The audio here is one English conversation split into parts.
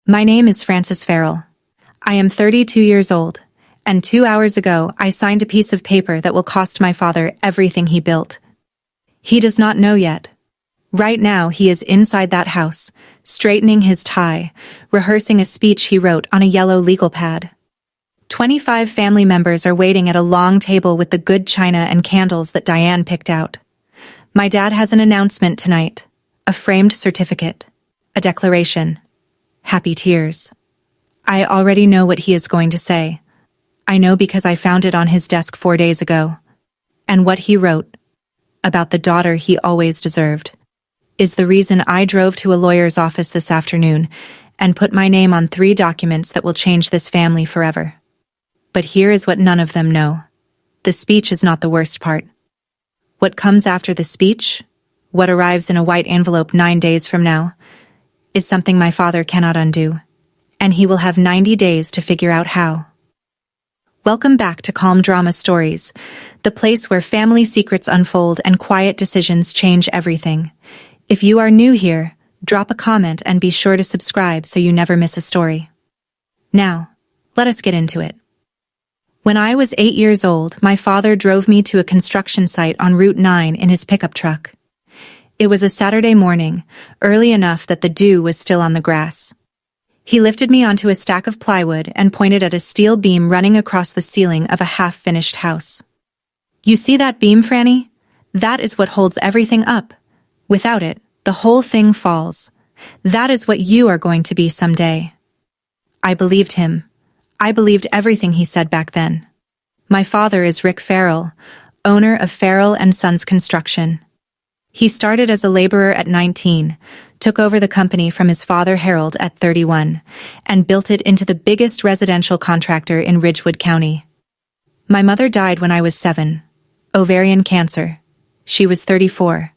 My name is Frances Farrell. I am 32 years old, and 2 hours ago I signed a piece of paper that will cost my father everything he built. He does not know yet. Right now he is inside that house, straightening his tie, rehearsing a speech he wrote on a yellow legal pad. 25 family members are waiting at a long table with the good china and candles that Diane picked out. My dad has an announcement tonight, a framed certificate, a declaration. Happy tears. I already know what he is going to say. I know because I found it on his desk 4 days ago. And what he wrote, about the daughter he always deserved, is the reason I drove to a lawyer's office this afternoon and put my name on 3 documents that will change this family forever. But here is what none of them know. The speech is not the worst part. What comes after the speech, what arrives in a white envelope 9 days from now, is something my father cannot undo, and he will have 90 days to figure out how. Welcome back to Calm Drama Stories, the place where family secrets unfold and quiet decisions change everything. If you are new here, drop a comment and be sure to subscribe so you never miss a story. Now, let us get into it. When I was 8 years old, my father drove me to a construction site on Route 9 in his pickup truck. It was a Saturday morning, early enough that the dew was still on the grass. He lifted me onto a stack of plywood and pointed at a steel beam running across the ceiling of a half-finished house. You see that beam, Franny? That is what holds everything up. Without it, the whole thing falls. That is what you are going to be someday. I believed him. I believed everything he said back then. My father is Rick Farrell, owner of Farrell & Sons Construction. He started as a laborer at 19, took over the company from his father Harold at 31, and built it into the biggest residential contractor in Ridgewood County. My mother died when I was 7, ovarian cancer. She was 34.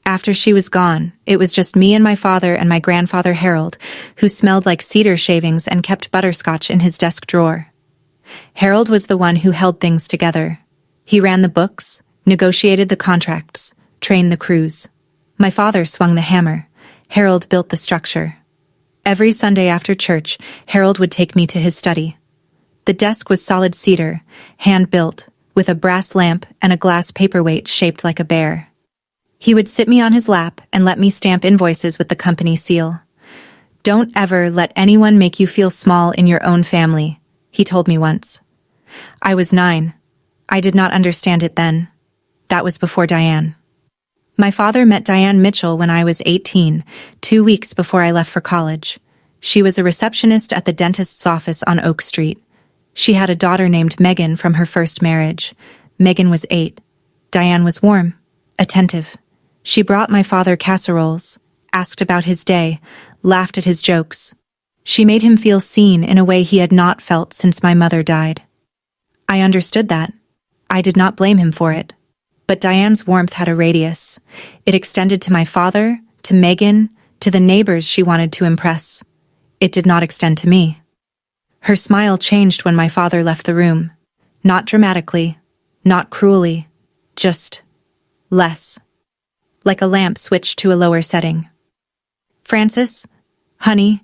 After she was gone, it was just me and my father and my grandfather Harold, who smelled like cedar shavings and kept butterscotch in his desk drawer. Harold was the one who held things together. He ran the books, negotiated the contracts, trained the crews. My father swung the hammer. Harold built the structure. Every Sunday after church, Harold would take me to his study. The desk was solid cedar, hand-built, with a brass lamp and a glass paperweight shaped like a bear. He would sit me on his lap and let me stamp invoices with the company seal. "Don't ever let anyone make you feel small in your own family," he told me once. I was 9. I did not understand it then. That was before Diane. My father met Diane Mitchell when I was 18, 2 weeks before I left for college. She was a receptionist at the dentist's office on Oak Street. She had a daughter named Megan from her first marriage. Megan was 8. Diane was warm, attentive. She brought my father casseroles, asked about his day, laughed at his jokes. She made him feel seen in a way he had not felt since my mother died. I understood that. I did not blame him for it. But Diane's warmth had a radius. It extended to my father, to Megan, to the neighbors she wanted to impress. It did not extend to me. Her smile changed when my father left the room. Not dramatically, not cruelly, just less. Like a lamp switched to a lower setting. "Frances, honey,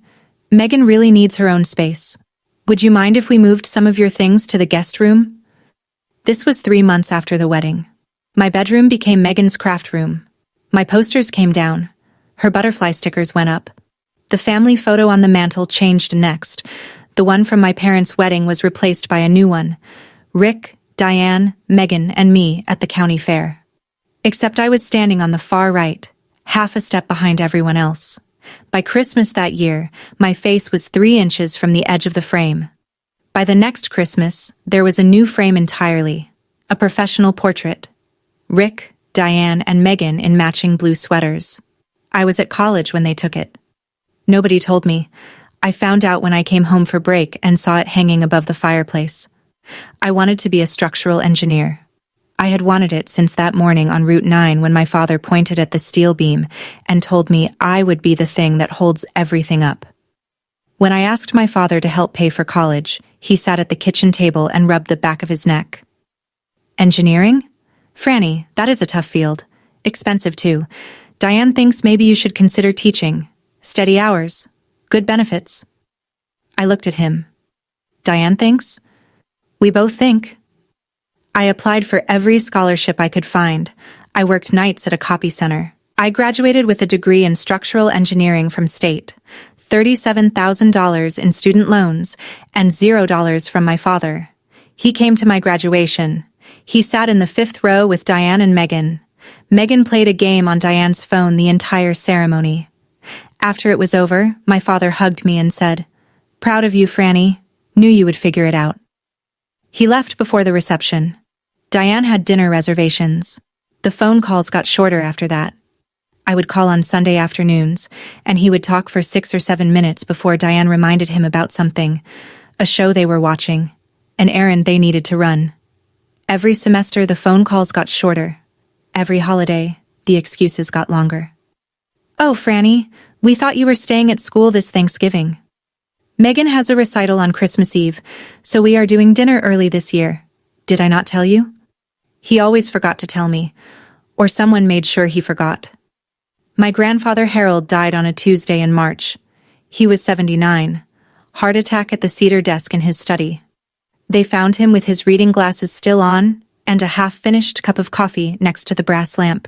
Megan really needs her own space. Would you mind if we moved some of your things to the guest room?" This was 3 months after the wedding. My bedroom became Megan's craft room. My posters came down. Her butterfly stickers went up. The family photo on the mantel changed next. The one from my parents' wedding was replaced by a new one. Rick, Diane, Megan, and me at the county fair. Except I was standing on the far right, half a step behind everyone else. By Christmas that year, my face was 3 inches from the edge of the frame. By the next Christmas, there was a new frame entirely, a professional portrait. Rick, Diane, and Megan in matching blue sweaters. I was at college when they took it. Nobody told me. I found out when I came home for break and saw it hanging above the fireplace. I wanted to be a structural engineer. I had wanted it since that morning on Route 9 when my father pointed at the steel beam and told me I would be the thing that holds everything up. When I asked my father to help pay for college, he sat at the kitchen table and rubbed the back of his neck. "Engineering? Franny, that is a tough field. Expensive too. Diane thinks maybe you should consider teaching. Steady hours. Good benefits. I looked at him. Diane thinks? We both think. I applied for every scholarship I could find. I worked nights at a copy center. I graduated with a degree in structural engineering from state, $37,000 in student loans, and $0 from my father. He came to my graduation. He sat in the 5th row with Diane and Megan. Megan played a game on Diane's phone the entire ceremony. After it was over, my father hugged me and said, "Proud of you, Franny. Knew you would figure it out." He left before the reception. Diane had dinner reservations. The phone calls got shorter after that. I would call on Sunday afternoons, and he would talk for 6 or 7 minutes before Diane reminded him about something, a show they were watching, an errand they needed to run. Every semester, the phone calls got shorter. Every holiday, the excuses got longer. "Oh, Franny, we thought you were staying at school this Thanksgiving. Megan has a recital on Christmas Eve, so we are doing dinner early this year. Did I not tell you?" He always forgot to tell me, or someone made sure he forgot. My grandfather Harold died on a Tuesday in March. He was 79. Heart attack at the cedar desk in his study. They found him with his reading glasses still on and a half-finished cup of coffee next to the brass lamp.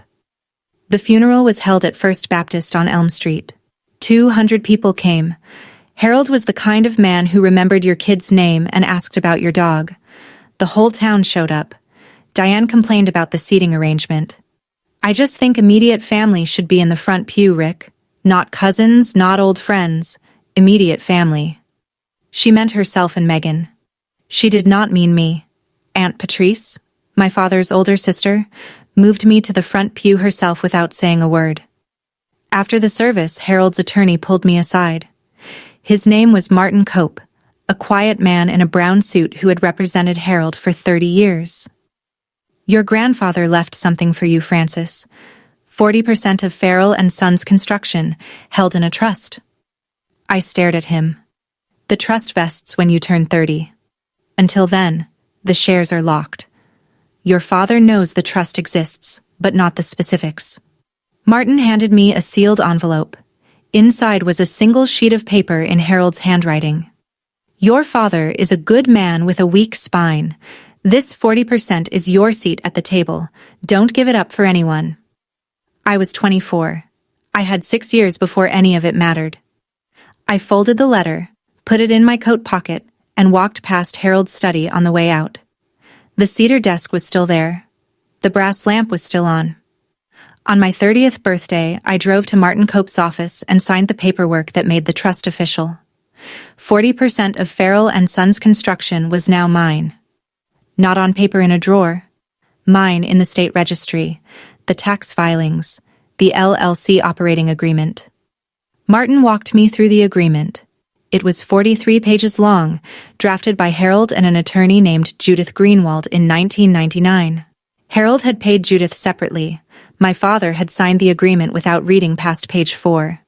The funeral was held at First Baptist on Elm Street. 200 people came. Harold was the kind of man who remembered your kid's name and asked about your dog. The whole town showed up. Diane complained about the seating arrangement. "I just think immediate family should be in the front pew, Rick. Not cousins, not old friends. Immediate family." She meant herself and Megan. She did not mean me. Aunt Patrice, my father's older sister, moved me to the front pew herself without saying a word. After the service, Harold's attorney pulled me aside. His name was Martin Cope, a quiet man in a brown suit who had represented Harold for 30 years. "Your grandfather left something for you, Francis. 40% of Farrell and Sons Construction, held in a trust." I stared at him. "The trust vests when you turn 30. Until then, the shares are locked. Your father knows the trust exists, but not the specifics." Martin handed me a sealed envelope. Inside was a single sheet of paper in Harold's handwriting. "Your father is a good man with a weak spine. This 40% is your seat at the table. Don't give it up for anyone." I was 24. I had 6 years before any of it mattered. I folded the letter, put it in my coat pocket, and walked past Harold's study on the way out. The cedar desk was still there. The brass lamp was still on. On my 30th birthday, I drove to Martin Cope's office and signed the paperwork that made the trust official. 40% of Farrell and Sons Construction was now mine. Not on paper in a drawer. Mine in the state registry, the tax filings, the LLC operating agreement. Martin walked me through the agreement. It was 43 pages long, drafted by Harold and an attorney named Judith Greenwald in 1999. Harold had paid Judith separately. My father had signed the agreement without reading past page 4.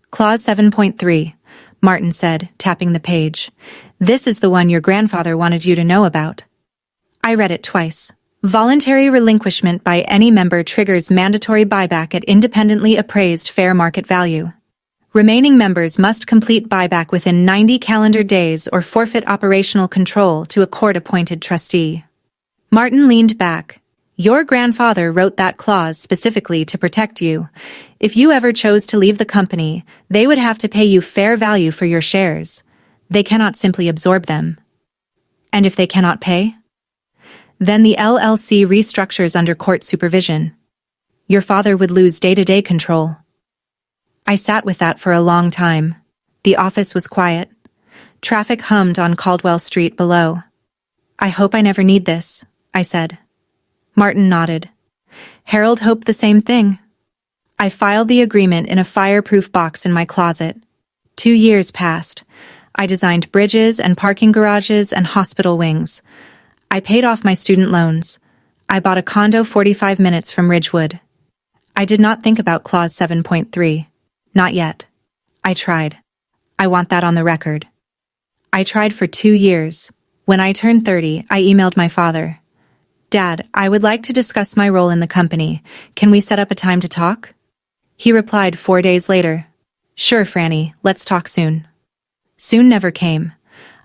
Clause 7.3, Martin said, tapping the page. "This is the one your grandfather wanted you to know about." I read it twice. Voluntary relinquishment by any member triggers mandatory buyback at independently appraised fair market value. Remaining members must complete buyback within 90 calendar days or forfeit operational control to a court-appointed trustee. Martin leaned back. "Your grandfather wrote that clause specifically to protect you. If you ever chose to leave the company, they would have to pay you fair value for your shares. They cannot simply absorb them." "And if they cannot pay?" "Then the LLC restructures under court supervision. Your father would lose day-to-day control." I sat with that for a long time. The office was quiet. Traffic hummed on Caldwell Street below. "I hope I never need this," I said. Martin nodded. Harold hoped the same thing. I filed the agreement in a fireproof box in my closet. 2 years passed. I designed bridges and parking garages and hospital wings. I paid off my student loans. I bought a condo 45 minutes from Ridgewood. I did not think about Clause 7.3. Not yet. I tried. I want that on the record. I tried for 2 years. When I turned 30, I emailed my father. "Dad, I would like to discuss my role in the company. Can we set up a time to talk?" He replied 4 days later. "Sure, Franny, let's talk soon." Soon never came.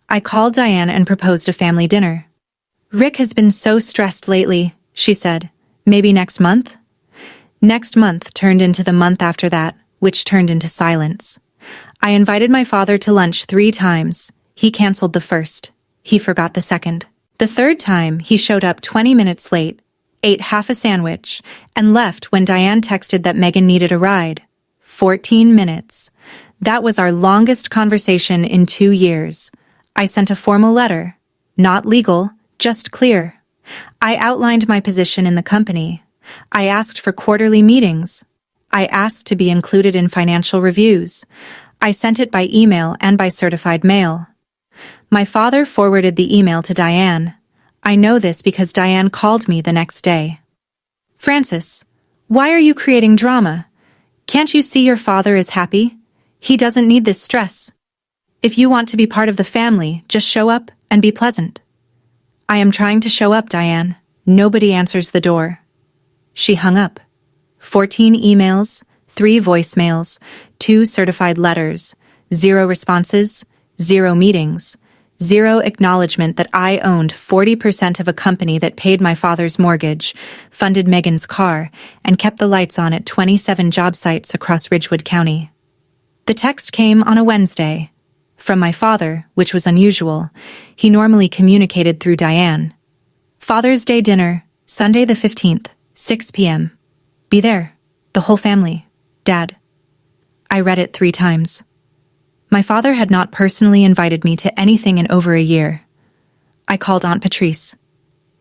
I called Diane and proposed a family dinner. Rick has been so stressed lately, she said. Maybe next month? Next month turned into the month after that, which turned into silence. I invited my father to lunch 3 times. He canceled the first. He forgot the second. The third time, he showed up 20 minutes late, ate half a sandwich, and left when Diane texted that Megan needed a ride. 14 minutes. That was our longest conversation in 2 years. I sent a formal letter. Not legal, just clear. I outlined my position in the company. I asked for quarterly meetings. I asked to be included in financial reviews. I sent it by email and by certified mail. My father forwarded the email to Diane. I know this because Diane called me the next day. Francis, why are you creating drama? Can't you see your father is happy? He doesn't need this stress. If you want to be part of the family, just show up and be pleasant. I am trying to show up, Diane. Nobody answers the door. She hung up. 14 emails, 3 voicemails, 2 certified letters, 0 responses, 0 meetings, 0 acknowledgement that I owned 40% of a company that paid my father's mortgage, funded Megan's car, and kept the lights on at 27 job sites across Ridgewood County. The text came on a Wednesday. From my father, which was unusual. He normally communicated through Diane. Father's Day dinner, Sunday the 15th, 6 p.m. Be there. The whole family. Dad. I read it 3 times. My father had not personally invited me to anything in over a year. I called Aunt Patrice.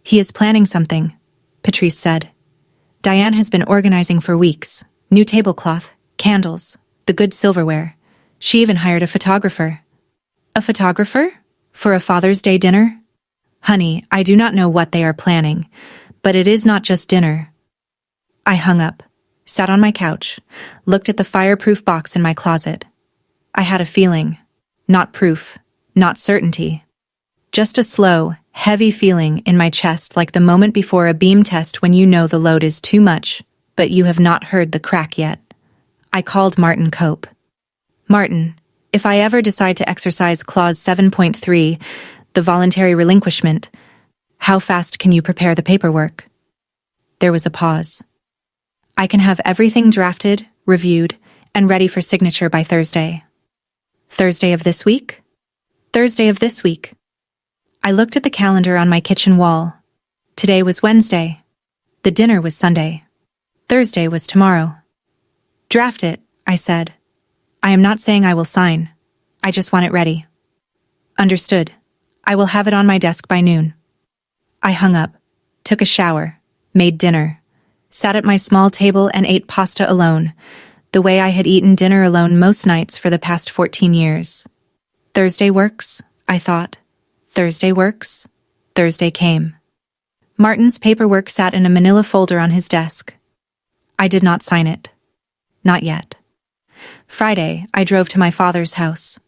He is planning something, Patrice said. Diane has been organizing for weeks. New tablecloth, candles, the good silverware. She even hired a photographer. A photographer? For a Father's Day dinner? Honey, I do not know what they are planning, but it is not just dinner. I hung up, sat on my couch, looked at the fireproof box in my closet. I had a feeling, not proof, not certainty. Just a slow, heavy feeling in my chest like the moment before a beam test when you know the load is too much, but you have not heard the crack yet. I called Martin Cope. Martin, if I ever decide to exercise Clause 7.3, the voluntary relinquishment, how fast can you prepare the paperwork? There was a pause. I can have everything drafted, reviewed, and ready for signature by Thursday. Thursday of this week? Thursday of this week. I looked at the calendar on my kitchen wall. Today was Wednesday. The dinner was Sunday. Thursday was tomorrow. Draft it, I said. I am not saying I will sign. I just want it ready. Understood. I will have it on my desk by noon. I hung up, took a shower, made dinner, sat at my small table and ate pasta alone, the way I had eaten dinner alone most nights for the past 14 years. Thursday works, I thought. Thursday works. Thursday came. Martin's paperwork sat in a manila folder on his desk. I did not sign it. Not yet. Friday, I drove to my father's house.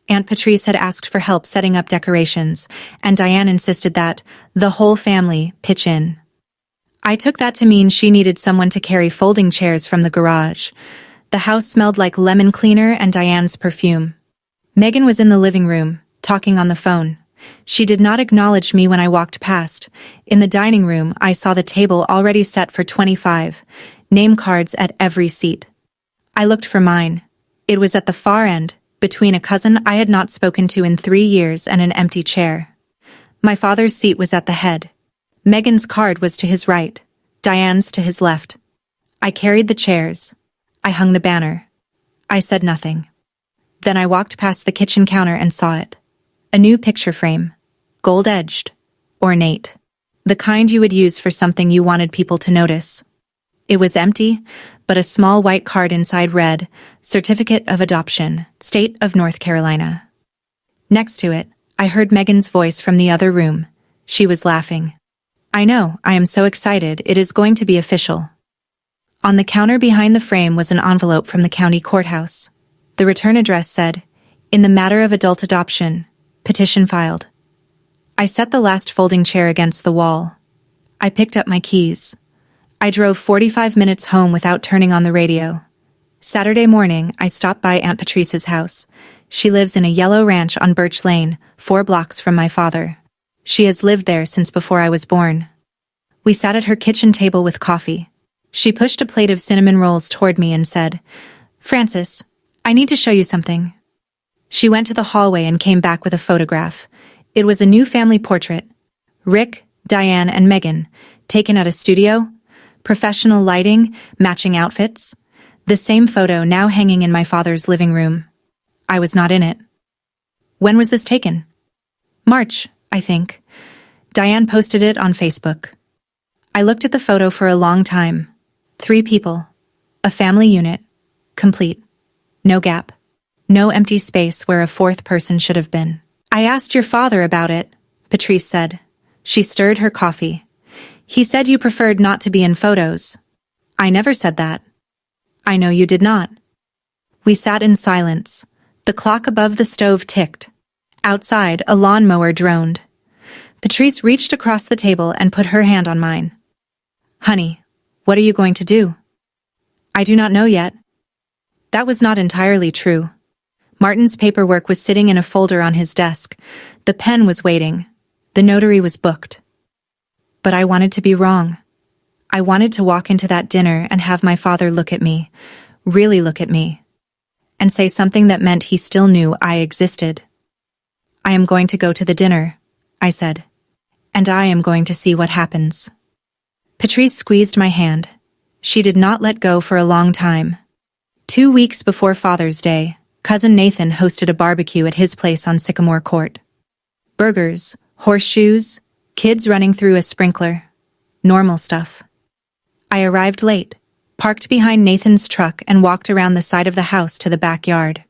Aunt Patrice had asked for help setting up decorations, and Diane insisted that the whole family pitch in. I took that to mean she needed someone to carry folding chairs from the garage. The house smelled like lemon cleaner and Diane's perfume. Megan was in the living room, talking on the phone. She did not acknowledge me when I walked past. In the dining room, I saw the table already set for 25, name cards at every seat. I looked for mine. It was at the far end, between a cousin I had not spoken to in 3 years and an empty chair. My father's seat was at the head. Megan's card was to his right, Diane's to his left. I carried the chairs. I hung the banner. I said nothing. Then I walked past the kitchen counter and saw it. A new picture frame, gold-edged, ornate, the kind you would use for something you wanted people to notice. It was empty, but a small white card inside read, Certificate of Adoption, State of North Carolina. Next to it, I heard Megan's voice from the other room. She was laughing. I know, I am so excited, it is going to be official. On the counter behind the frame was an envelope from the county courthouse. The return address said, In the matter of adult adoption, petition filed. I set the last folding chair against the wall. I picked up my keys. I drove 45 minutes home without turning on the radio. Saturday morning, I stopped by Aunt Patrice's house. She lives in a yellow ranch on Birch Lane, 4 blocks from my father. She has lived there since before I was born. We sat at her kitchen table with coffee. She pushed a plate of cinnamon rolls toward me and said, "Francis, I need to show you something." She went to the hallway and came back with a photograph. It was a new family portrait. Rick, Diane, and Megan, taken at a studio, professional lighting, matching outfits. The same photo now hanging in my father's living room. I was not in it. When was this taken? March, I think. Diane posted it on Facebook. I looked at the photo for a long time. 3 people. A family unit. Complete. No gap. No empty space where a 4th person should have been. I asked your father about it, Patrice said. She stirred her coffee. He said you preferred not to be in photos. I never said that. I know you did not. We sat in silence. The clock above the stove ticked. Outside, a lawnmower droned. Patrice reached across the table and put her hand on mine. Honey, what are you going to do? I do not know yet. That was not entirely true. Martin's paperwork was sitting in a folder on his desk. The pen was waiting. The notary was booked. But I wanted to be wrong. I wanted to walk into that dinner and have my father look at me, really look at me, and say something that meant he still knew I existed. I am going to go to the dinner, I said, and I am going to see what happens. Patrice squeezed my hand. She did not let go for a long time. 2 weeks before Father's Day, Cousin Nathan hosted a barbecue at his place on Sycamore Court. Burgers, horseshoes, kids running through a sprinkler. Normal stuff. I arrived late, parked behind Nathan's truck and walked around the side of the house to the backyard.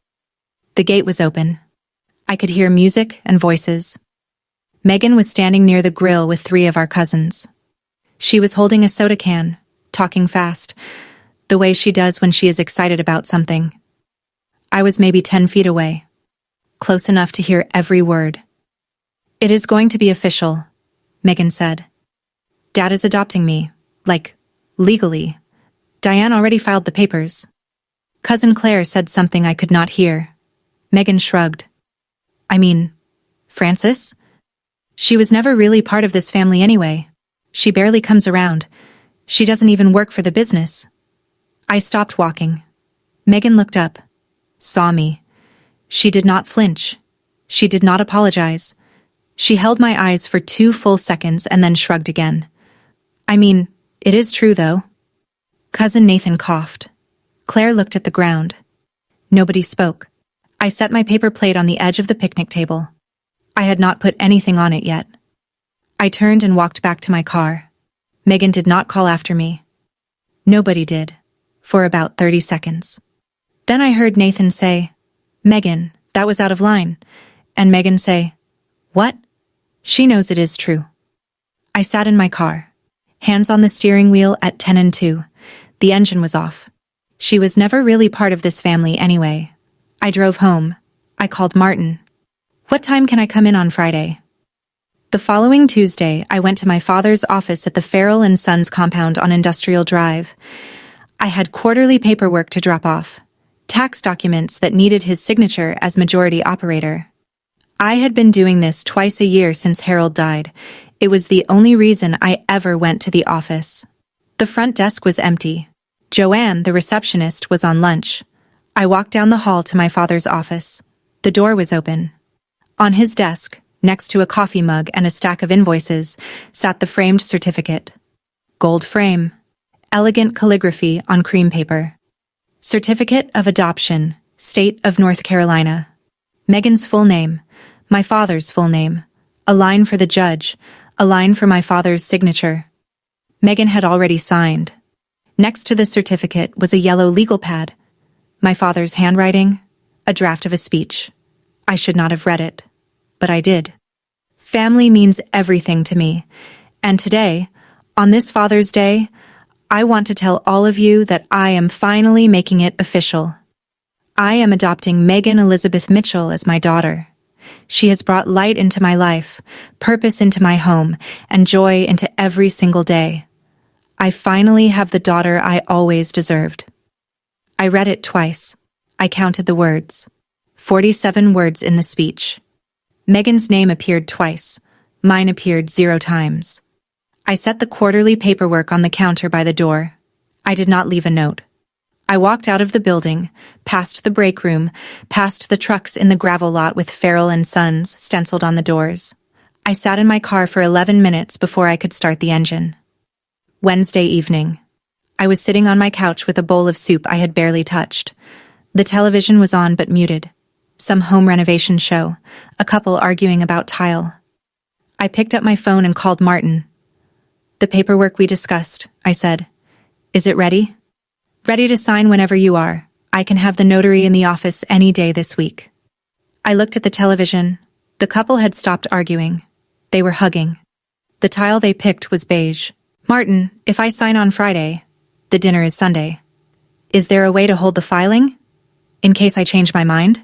The gate was open. I could hear music and voices. Megan was standing near the grill with 3 of our cousins. She was holding a soda can, talking fast, the way she does when she is excited about something. I was maybe 10 feet away, close enough to hear every word. It is going to be official, Megan said. Dad is adopting me, like, legally. Diane already filed the papers. Cousin Claire said something I could not hear. Megan shrugged. I mean, Francis? She was never really part of this family anyway. She barely comes around. She doesn't even work for the business. I stopped walking. Megan looked up, saw me. She did not flinch. She did not apologize. She held my eyes for 2 full seconds and then shrugged again. I mean, it is true though. Cousin Nathan coughed. Claire looked at the ground. Nobody spoke. I set my paper plate on the edge of the picnic table. I had not put anything on it yet. I turned and walked back to my car. Megan did not call after me. Nobody did, for about 30 seconds. Then I heard Nathan say, Megan, that was out of line. And Megan say, what? She knows it is true. I sat in my car, hands on the steering wheel at 10 and 2. The engine was off. She was never really part of this family anyway. I drove home. I called Martin. What time can I come in on Friday? The following Tuesday, I went to my father's office at the Farrell and Sons compound on Industrial Drive. I had quarterly paperwork to drop off, tax documents that needed his signature as majority operator. I had been doing this twice a year since Harold died. It was the only reason I ever went to the office. The front desk was empty. Joanne, the receptionist, was on lunch. I walked down the hall to my father's office. The door was open. On his desk, next to a coffee mug and a stack of invoices, sat the framed certificate. Gold frame. Elegant calligraphy on cream paper. Certificate of Adoption, State of North Carolina. Megan's full name, my father's full name, a line for the judge, a line for my father's signature. Megan had already signed. Next to the certificate was a yellow legal pad, my father's handwriting, a draft of a speech. I should not have read it, but I did. Family means everything to me, and today, on this Father's Day, I want to tell all of you that I am finally making it official. I am adopting Megan Elizabeth Mitchell as my daughter. She has brought light into my life, purpose into my home, and joy into every single day. I finally have the daughter I always deserved. I read it twice. I counted the words. 47 words in the speech. Megan's name appeared twice. Mine appeared 0 times. I set the quarterly paperwork on the counter by the door. I did not leave a note. I walked out of the building, past the break room, past the trucks in the gravel lot with Farrell and Sons stenciled on the doors. I sat in my car for 11 minutes before I could start the engine. Wednesday evening. I was sitting on my couch with a bowl of soup I had barely touched. The television was on but muted. Some home renovation show, a couple arguing about tile. I picked up my phone and called Martin. "The paperwork we discussed," I said. "Is it ready?" "Ready to sign whenever you are. I can have the notary in the office any day this week." I looked at the television. The couple had stopped arguing. They were hugging. The tile they picked was beige. "Martin, if I sign on Friday, the dinner is Sunday. Is there a way to hold the filing? In case I change my mind?"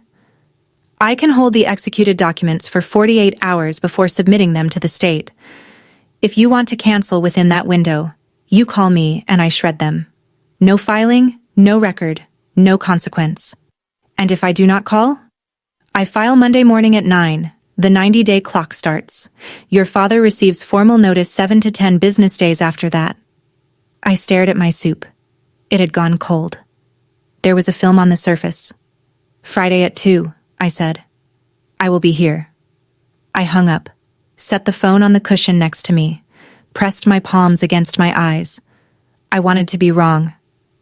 "I can hold the executed documents for 48 hours before submitting them to the state. If you want to cancel within that window, you call me and I shred them. No filing, no record, no consequence. And if I do not call? I file Monday morning at 9. The 90-day clock starts. Your father receives formal notice 7 to 10 business days after that." I stared at my soup. It had gone cold. There was a film on the surface. "Friday at 2, I said. "I will be here." I hung up, set the phone on the cushion next to me, pressed my palms against my eyes. I wanted to be wrong.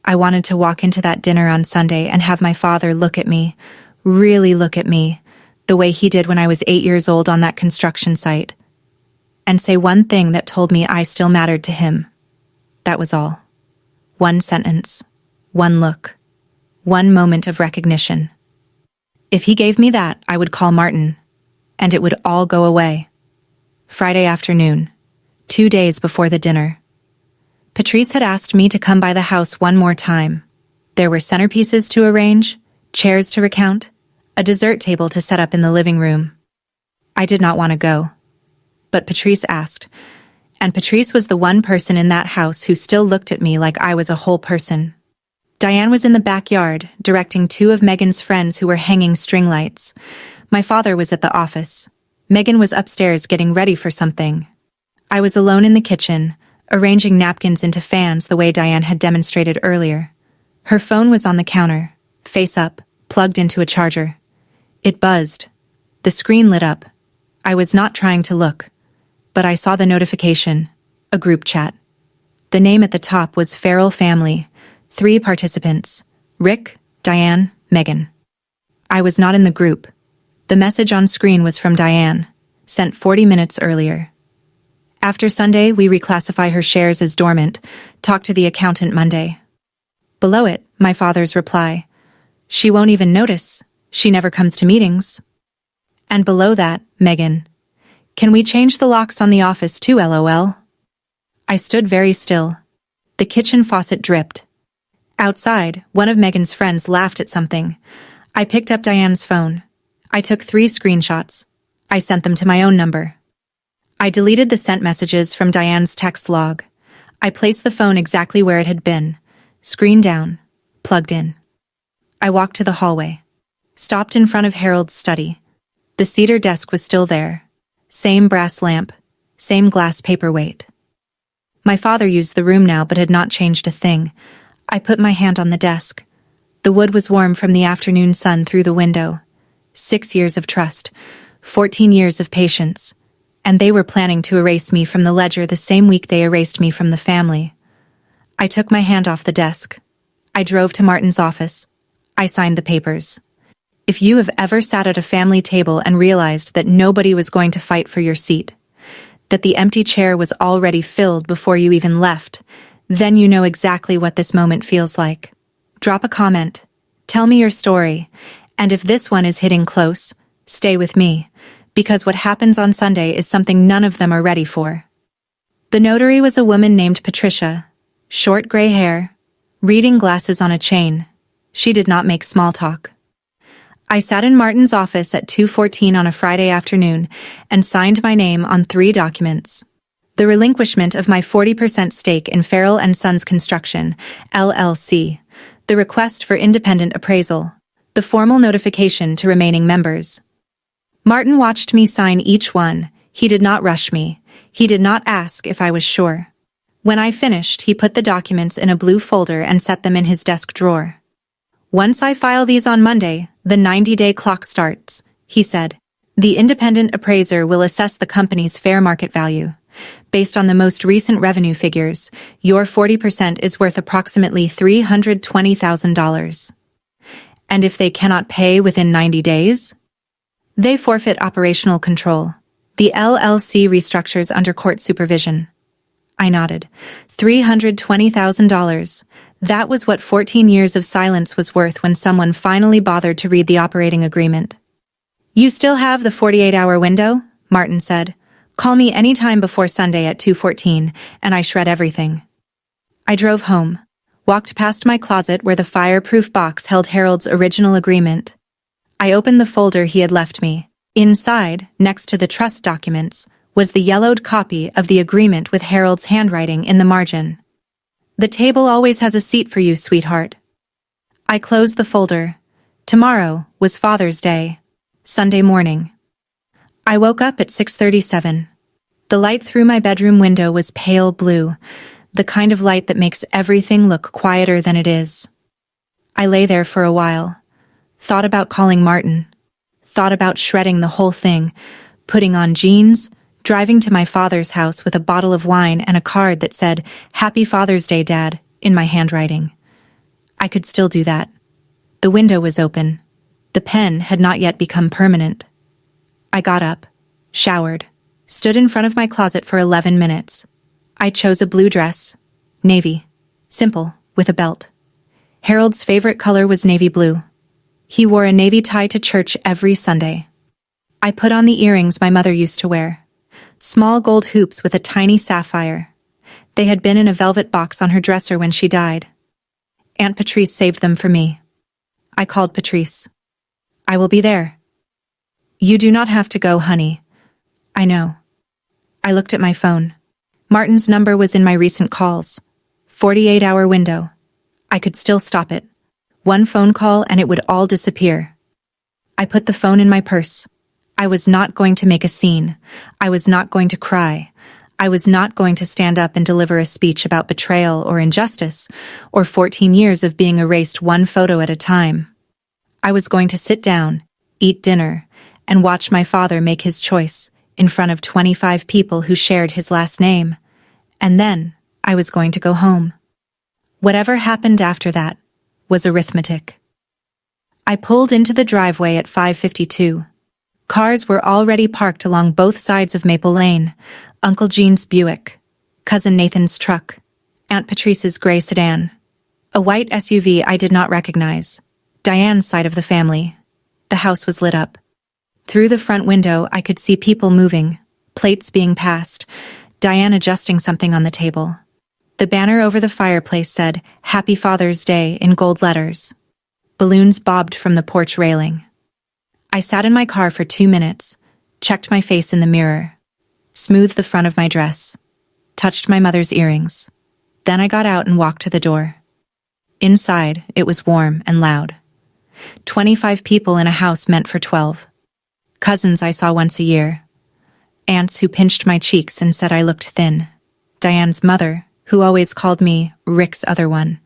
I wanted to walk into that dinner on Sunday and have my father look at me, really look at me, the way he did when I was 8 years old on that construction site, and say one thing that told me I still mattered to him. That was all. One sentence, one look, one moment of recognition. If he gave me that, I would call Martin, and it would all go away. Friday afternoon, 2 days before the dinner. Patrice had asked me to come by the house one more time. There were centerpieces to arrange, chairs to recount, a dessert table to set up in the living room. I did not want to go. But Patrice asked, and Patrice was the one person in that house who still looked at me like I was a whole person. Diane was in the backyard, directing 2 of Megan's friends who were hanging string lights. My father was at the office. Megan was upstairs getting ready for something. I was alone in the kitchen, arranging napkins into fans the way Diane had demonstrated earlier. Her phone was on the counter, face up, plugged into a charger. It buzzed. The screen lit up. I was not trying to look, but I saw the notification, a group chat. The name at the top was Farrell Family, 3 participants, Rick, Diane, Megan. I was not in the group. The message on screen was from Diane, sent 40 minutes earlier. After Sunday, we reclassify her shares as dormant, talk to the accountant Monday. Below it, my father's reply, "She won't even notice. She never comes to meetings." And below that, Megan, "Can we change the locks on the office too, LOL?" I stood very still. The kitchen faucet dripped. Outside, one of Megan's friends laughed at something. I picked up Diane's phone. I took 3 screenshots. I sent them to my own number. I deleted the sent messages from Diane's text log. I placed the phone exactly where it had been, screen down, plugged in. I walked to the hallway, stopped in front of Harold's study. The cedar desk was still there. Same brass lamp, same glass paperweight. My father used the room now but had not changed a thing. I put my hand on the desk. The wood was warm from the afternoon sun through the window. 6 years of trust, 14 years of patience. And they were planning to erase me from the ledger the same week they erased me from the family. I took my hand off the desk. I drove to Martin's office. I signed the papers. If you have ever sat at a family table and realized that nobody was going to fight for your seat, that the empty chair was already filled before you even left, then you know exactly what this moment feels like. Drop a comment. Tell me your story. And if this one is hitting close, stay with me, because what happens on Sunday is something none of them are ready for. The notary was a woman named Patricia, short gray hair, reading glasses on a chain. She did not make small talk. I sat in Martin's office at 2:14 on a Friday afternoon and signed my name on 3 documents. The relinquishment of my 40% stake in Farrell and Sons Construction, LLC, the request for independent appraisal, the formal notification to remaining members. Martin watched me sign each one. He did not rush me. He did not ask if I was sure. When I finished, he put the documents in a blue folder and set them in his desk drawer. "Once I file these on Monday, the 90-day clock starts," he said. "The independent appraiser will assess the company's fair market value. Based on the most recent revenue figures, your 40% is worth approximately $320,000. And if they cannot pay within 90 days, they forfeit operational control. The LLC restructures under court supervision." I nodded. $320,000. That was what 14 years of silence was worth when someone finally bothered to read the operating agreement. "You still have the 48-hour window?" Martin said. "Call me any time before Sunday at 2:14, and I shred everything." I drove home, walked past my closet where the fireproof box held Harold's original agreement. I opened the folder he had left me. Inside, next to the trust documents, was the yellowed copy of the agreement with Harold's handwriting in the margin. "The table always has a seat for you, sweetheart." I closed the folder. Tomorrow was Father's Day, Sunday morning. I woke up at 6:37. The light through my bedroom window was pale blue, the kind of light that makes everything look quieter than it is. I lay there for a while, thought about calling Martin, thought about shredding the whole thing, putting on jeans, driving to my father's house with a bottle of wine and a card that said, "Happy Father's Day, Dad," in my handwriting. I could still do that. The window was open. The pen had not yet become permanent. I got up, showered, stood in front of my closet for 11 minutes. I chose a blue dress, navy, simple, with a belt. Harold's favorite color was navy blue. He wore a navy tie to church every Sunday. I put on the earrings my mother used to wear. Small gold hoops with a tiny sapphire. They had been in a velvet box on her dresser when she died. Aunt Patrice saved them for me. I called Patrice. "I will be there." "You do not have to go, honey." "I know." I looked at my phone. Martin's number was in my recent calls. 48-hour window. I could still stop it. One phone call and it would all disappear. I put the phone in my purse. I was not going to make a scene. I was not going to cry. I was not going to stand up and deliver a speech about betrayal or injustice, or 14 years of being erased one photo at a time. I was going to sit down, eat dinner, and watch my father make his choice in front of 25 people who shared his last name. And then I was going to go home. Whatever happened after that was arithmetic. I pulled into the driveway at 5:52. Cars were already parked along both sides of Maple Lane. Uncle Gene's Buick, Cousin Nathan's truck, Aunt Patrice's gray sedan, a white SUV I did not recognize, Diane's side of the family. The house was lit up. Through the front window, I could see people moving, plates being passed, Diane adjusting something on the table. The banner over the fireplace said, "Happy Father's Day" in gold letters. Balloons bobbed from the porch railing. I sat in my car for 2 minutes, checked my face in the mirror, smoothed the front of my dress, touched my mother's earrings. Then I got out and walked to the door. Inside, it was warm and loud. 25 people in a house meant for 12. Cousins I saw once a year. Aunts who pinched my cheeks and said I looked thin. Diane's mother, who always called me Rick's other one.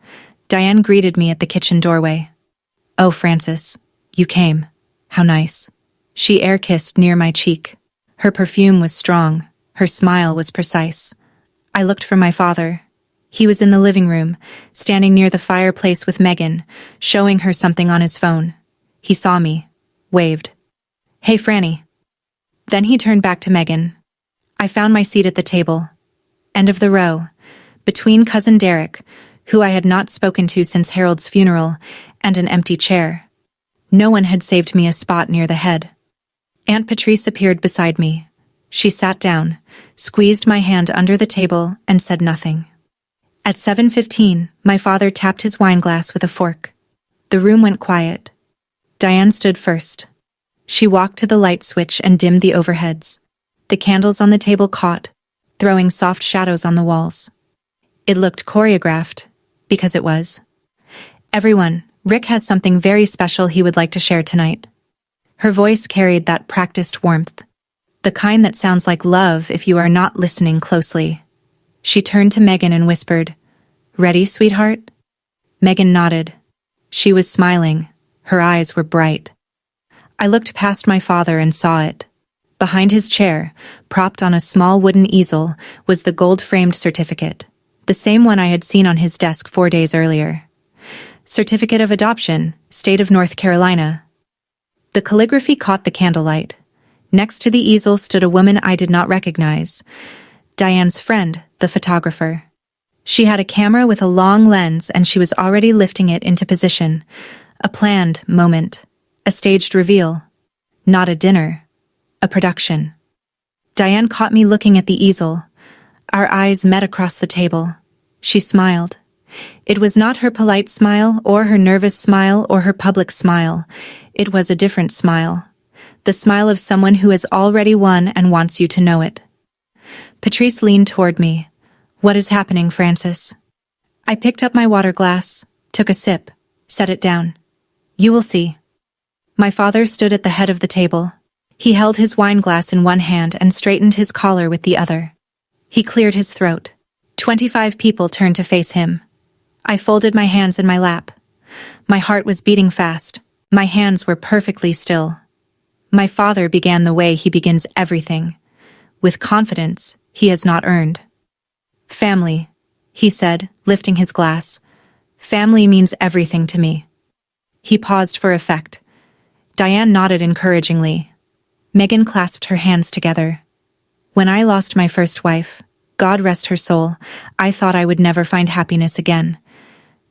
Diane greeted me at the kitchen doorway. "Oh, Frances, you came. How nice." She air-kissed near my cheek. Her perfume was strong. Her smile was precise. I looked for my father. He was in the living room, standing near the fireplace with Megan, showing her something on his phone. He saw me, waved. "Hey, Franny." Then he turned back to Megan. I found my seat at the table. End of the row, between Cousin Derek, who I had not spoken to since Harold's funeral, and an empty chair. No one had saved me a spot near the head. Aunt Patrice appeared beside me. She sat down, squeezed my hand under the table, and said nothing. At 7:15, my father tapped his wine glass with a fork. The room went quiet. Diane stood first. She walked to the light switch and dimmed the overheads. The candles on the table caught, throwing soft shadows on the walls. It looked choreographed, because it was. Everyone, Rick has something very special he would like to share tonight. Her voice carried that practiced warmth, the kind that sounds like love if you are not listening closely. She turned to Megan and whispered, "Ready, sweetheart?" Megan nodded. She was smiling. Her eyes were bright. I looked past my father and saw it. Behind his chair, propped on a small wooden easel, was the gold-framed certificate, the same one I had seen on his desk 4 days earlier. Certificate of Adoption, State of North Carolina. The calligraphy caught the candlelight. Next to the easel stood a woman I did not recognize, Diane's friend, the photographer. She had a camera with a long lens and she was already lifting it into position. A planned moment. A staged reveal. Not a dinner. A production. Diane caught me looking at the easel. Our eyes met across the table. She smiled. It was not her polite smile, or her nervous smile, or her public smile. It was a different smile. The smile of someone who has already won and wants you to know it. Patrice leaned toward me. "What is happening, Francis?" I picked up my water glass, took a sip, set it down. "You will see." My father stood at the head of the table. He held his wine glass in one hand and straightened his collar with the other. He cleared his throat. 25 people turned to face him. I folded my hands in my lap. My heart was beating fast. My hands were perfectly still. My father began the way he begins everything, with confidence he has not earned. "Family," he said, lifting his glass. "Family means everything to me." He paused for effect. Diane nodded encouragingly. Megan clasped her hands together. "When I lost my first wife, God rest her soul, I thought I would never find happiness again.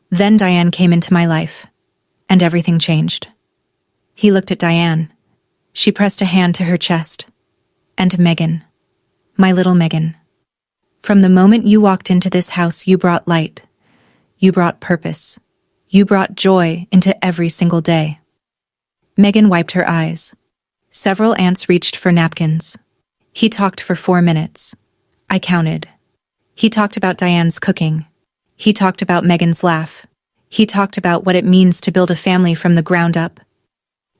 Then Diane came into my life, and everything changed." He looked at Diane. She pressed a hand to her chest. "And Megan, my little Megan. From the moment you walked into this house, you brought light. You brought purpose. You brought joy into every single day." Megan wiped her eyes. Several aunts reached for napkins. He talked for 4 minutes. I counted. He talked about Diane's cooking. He talked about Megan's laugh. He talked about what it means to build a family from the ground up.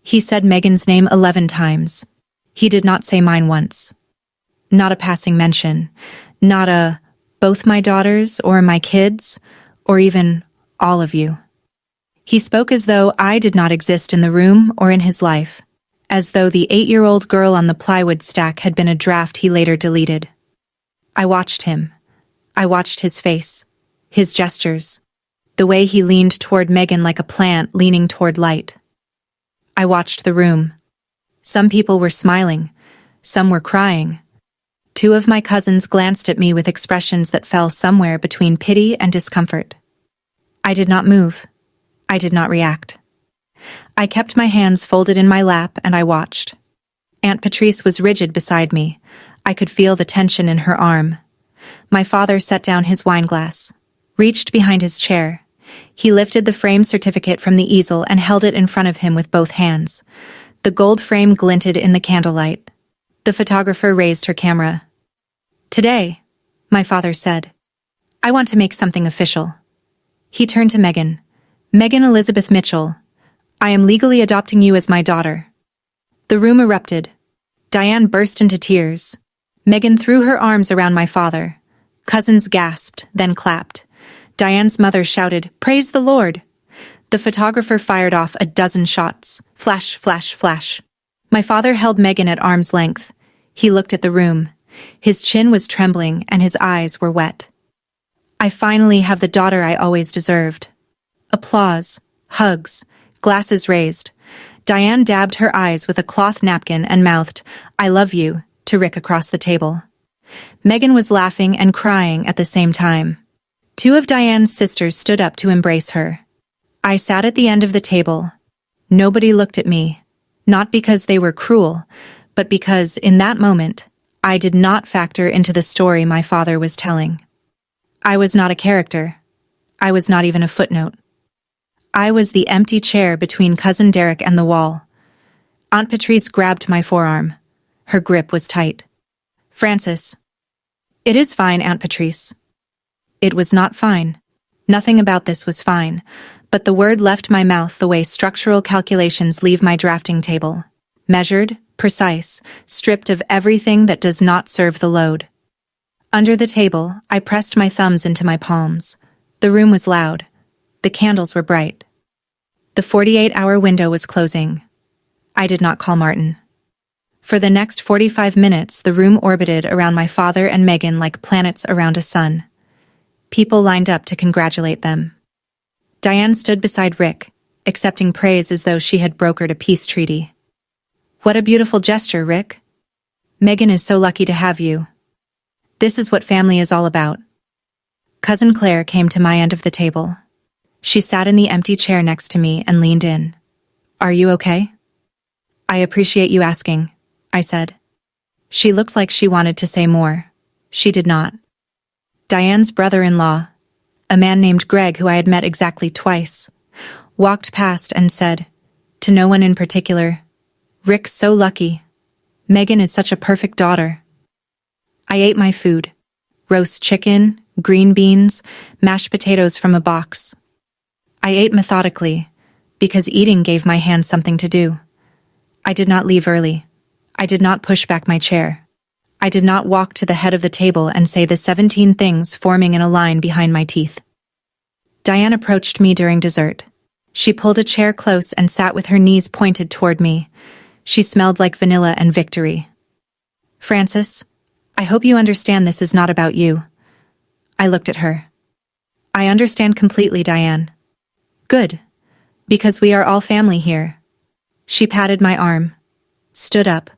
He said Megan's name 11 times. He did not say mine once. Not a passing mention. Not a, "both my daughters," or "my kids," or even "all of you." He spoke as though I did not exist in the room or in his life, as though the 8-year-old girl on the plywood stack had been a draft he later deleted. I watched him. I watched his face, his gestures, the way he leaned toward Megan like a plant leaning toward light. I watched the room. Some people were smiling, some were crying. 2 of my cousins glanced at me with expressions that fell somewhere between pity and discomfort. I did not move. I did not react. I kept my hands folded in my lap and I watched. Aunt Patrice was rigid beside me. I could feel the tension in her arm. My father set down his wine glass, reached behind his chair. He lifted the frame certificate from the easel and held it in front of him with both hands. The gold frame glinted in the candlelight. The photographer raised her camera. "Today," my father said, "I want to make something official." He turned to Megan. "Megan Elizabeth Mitchell, I am legally adopting you as my daughter." The room erupted. Diane burst into tears. Megan threw her arms around my father. Cousins gasped, then clapped. Diane's mother shouted, "Praise the Lord!" The photographer fired off a dozen shots. Flash, flash, flash. My father held Megan at arm's length. He looked at the room. His chin was trembling and his eyes were wet. I finally have the daughter I always deserved. Applause, hugs, glasses raised. Diane dabbed her eyes with a cloth napkin and mouthed, "I love you," to Rick across the table. Megan was laughing and crying at the same time. 2 of Diane's sisters stood up to embrace her. I sat at the end of the table. Nobody looked at me, not because they were cruel, but because, in that moment, I did not factor into the story my father was telling. I was not a character. I was not even a footnote. I was the empty chair between Cousin Derek and the wall. Aunt Patrice grabbed my forearm. Her grip was tight. "Francis." "It is fine, Aunt Patrice." It was not fine. Nothing about this was fine. But the word left my mouth the way structural calculations leave my drafting table. Measured, precise, stripped of everything that does not serve the load. Under the table, I pressed my thumbs into my palms. The room was loud. The candles were bright. The 48-hour window was closing. I did not call Martin. For the next 45 minutes, the room orbited around my father and Megan like planets around a sun. People lined up to congratulate them. Diane stood beside Rick, accepting praise as though she had brokered a peace treaty. "What a beautiful gesture, Rick. Megan is so lucky to have you. This is what family is all about." Cousin Claire came to my end of the table. She sat in the empty chair next to me and leaned in. "Are you okay?" "I appreciate you asking," I said. She looked like she wanted to say more. She did not. Diane's brother-in-law, a man named Greg who I had met exactly twice, walked past and said, to no one in particular, "Rick's so lucky. Megan is such a perfect daughter." I ate my food. Roast chicken, green beans, mashed potatoes from a box. I ate methodically, because eating gave my hands something to do. I did not leave early. I did not push back my chair. I did not walk to the head of the table and say the 17 things forming in a line behind my teeth. Diane approached me during dessert. She pulled a chair close and sat with her knees pointed toward me. She smelled like vanilla and victory. "Frances, I hope you understand this is not about you." I looked at her. "I understand completely, Diane." "Good. Because we are all family here." She patted my arm, stood up,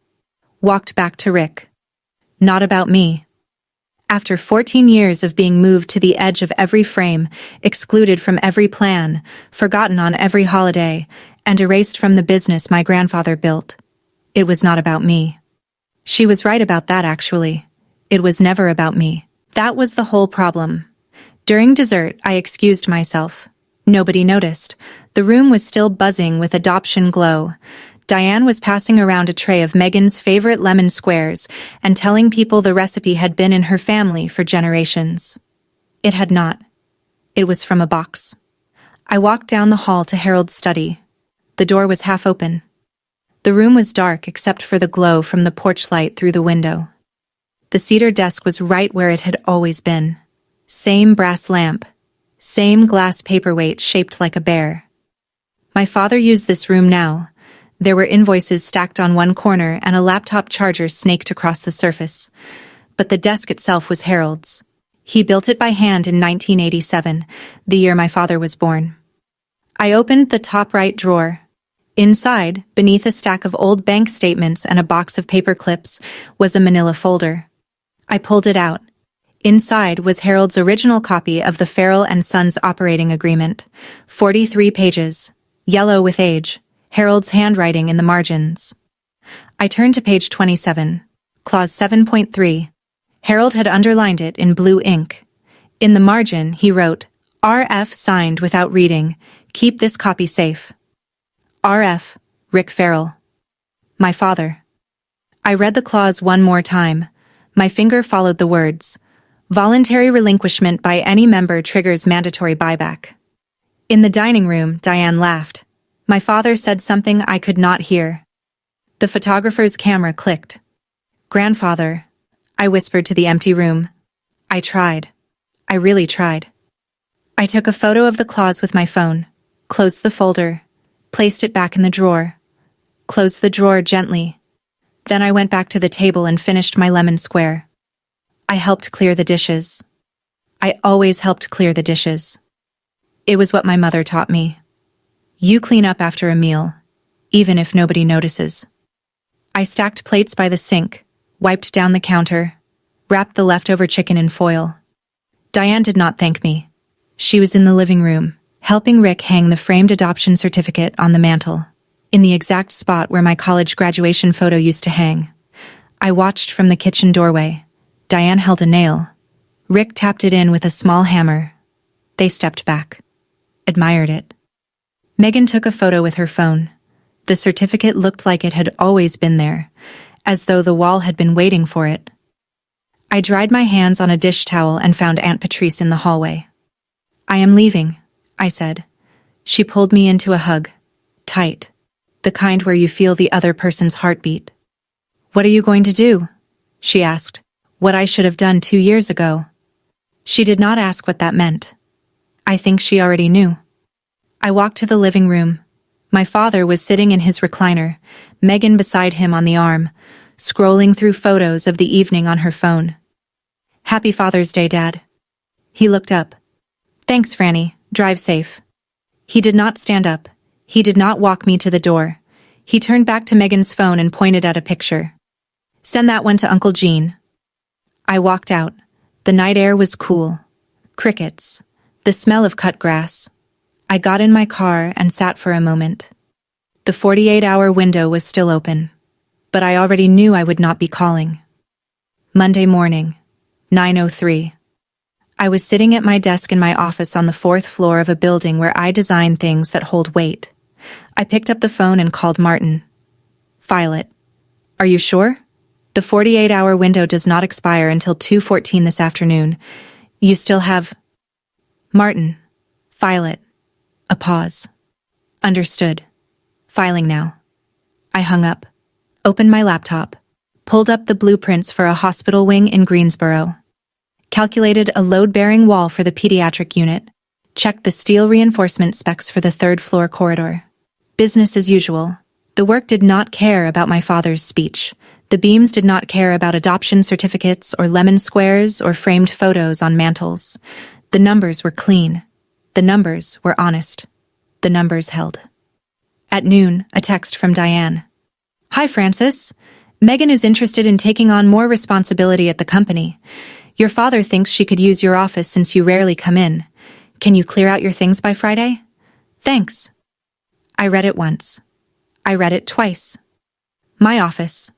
walked back to Rick. "Not about me." After 14 years of being moved to the edge of every frame, excluded from every plan, forgotten on every holiday, and erased from the business my grandfather built, it was not about me. She was right about that, actually. It was never about me. That was the whole problem. During dessert, I excused myself. Nobody noticed. The room was still buzzing with adoption glow. Diane was passing around a tray of Megan's favorite lemon squares and telling people the recipe had been in her family for generations. It had not. It was from a box. I walked down the hall to Harold's study. The door was half open. The room was dark except for the glow from the porch light through the window. The cedar desk was right where it had always been. Same brass lamp. Same glass paperweight shaped like a bear. My father used this room now. There were invoices stacked on one corner and a laptop charger snaked across the surface. But the desk itself was Harold's. He built it by hand in 1987, the year my father was born. I opened the top right drawer. Inside, beneath a stack of old bank statements and a box of paper clips, was a manila folder. I pulled it out. Inside was Harold's original copy of the Farrell & Sons operating agreement. 43 pages. Yellow with age. Harold's handwriting in the margins. I turned to page 27. Clause 7.3. Harold had underlined it in blue ink. In the margin, he wrote, "RF signed without reading. Keep this copy safe. RF, Rick Farrell." My father. I read the clause one more time. My finger followed the words. Voluntary relinquishment by any member triggers mandatory buyback. In the dining room, Diane laughed. My father said something I could not hear. The photographer's camera clicked. "Grandfather," I whispered to the empty room. I tried. I really tried. I took a photo of the clause with my phone, closed the folder, placed it back in the drawer, closed the drawer gently. Then I went back to the table and finished my lemon square. I helped clear the dishes. I always helped clear the dishes. It was what my mother taught me. You clean up after a meal, even if nobody notices. I stacked plates by the sink, wiped down the counter, wrapped the leftover chicken in foil. Diane did not thank me. She was in the living room, helping Rick hang the framed adoption certificate on the mantel, in the exact spot where my college graduation photo used to hang. I watched from the kitchen doorway. Diane held a nail. Rick tapped it in with a small hammer. They stepped back, admired it. Megan took a photo with her phone. The certificate looked like it had always been there, as though the wall had been waiting for it. I dried my hands on a dish towel and found Aunt Patrice in the hallway. "I am leaving," I said. She pulled me into a hug. Tight. The kind where you feel the other person's heartbeat. "What are you going to do?" she asked. What I should have done 2 years ago. She did not ask what that meant. I think she already knew. I walked to the living room. My father was sitting in his recliner, Megan beside him on the arm, scrolling through photos of the evening on her phone. "Happy Father's Day, Dad." He looked up. "Thanks, Franny. Drive safe." He did not stand up. He did not walk me to the door. He turned back to Megan's phone and pointed at a picture. "Send that one to Uncle Gene." I walked out. The night air was cool. Crickets. The smell of cut grass. I got in my car and sat for a moment. The 48-hour window was still open, but I already knew I would not be calling. Monday morning, 9:03. I was sitting at my desk in my office on the 4th floor of a building where I design things that hold weight. I picked up the phone and called Martin. "File it." "Are you sure?" "The 48-hour window does not expire until 2:14 this afternoon. You still have—" "Martin, file it." A pause. "Understood. Filing now." I hung up, opened my laptop, pulled up the blueprints for a hospital wing in Greensboro, calculated a load-bearing wall for the pediatric unit, checked the steel reinforcement specs for the 3rd-floor corridor. Business as usual. The work did not care about my father's speech. The beams did not care about adoption certificates or lemon squares or framed photos on mantles. The numbers were clean. The numbers were honest. The numbers held. At noon, a text from Diane. "Hi, Francis. Megan is interested in taking on more responsibility at the company. Your father thinks she could use your office since you rarely come in. Can you clear out your things by Friday? Thanks." I read it once. I read it twice. My office.